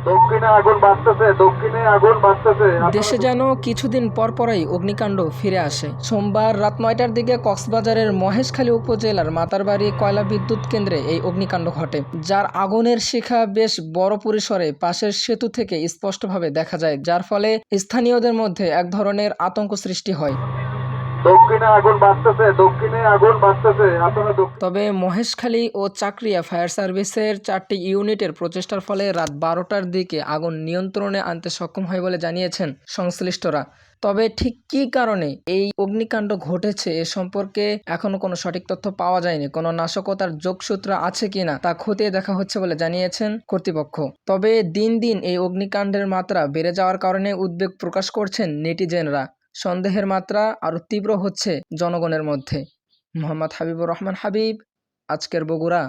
দক্ষিণে আগুন বাড়তেছে, দক্ষিণে আগুন বাড়তেছে। দেশে যেন কিছুদিন পরপরই অগ্নিকাণ্ড ফিরে আসে। সোমবার রাত ৯টার দিকে কক্সবাজারের মহেশখালী উপজেলার মাতারবাড়ি কয়লা বিদ্যুৎ কেন্দ্রে এই অগ্নিকাণ্ড ঘটে, যার আগুনের শিখা বেশ বড় পরিসরে পাশের সেতু থেকে স্পষ্টভাবে দেখা যায়, যার ফলে স্থানীয়দের মধ্যে এক ধরনের আতঙ্ক সৃষ্টি হয়। দক্ষিণে আগুন বাড়তেছে, দক্ষিণে আগুন বাড়তেছে। আপনারা তবে মহেশখালী ও চাকরিয়া ফায়ার সার্ভিসের 4টি ইউনিটের প্রচেষ্টার ফলে রাত 12টার দিকে আগুন নিয়ন্ত্রণে আনতে সক্ষম হয় বলে জানিয়েছেন সংশ্লিষ্টরা। তবে ঠিক কী কারণে এই অগ্নিকাণ্ড ঘটেছে এ সম্পর্কে এখনো কোনো সঠিক তথ্য পাওয়া যায়নি। কোনো নাশকতার যোগসূত্র আছে কিনা তা খতিয়ে দেখা হচ্ছে বলে জানিয়েছেন কর্তৃপক্ষ। তবে দিন দিন এই অগ্নিকাণ্ডের মাত্রা বেড়ে যাওয়ার কারণে উদ্বেগ প্রকাশ করছেন নেটিজেনরা। সন্দেহের মাত্রা আরও তীব্র হচ্ছে জনগণের মধ্যে। মোহাম্মদ হাবিবুর রহমান হাবিব, আজকের বগুড়া।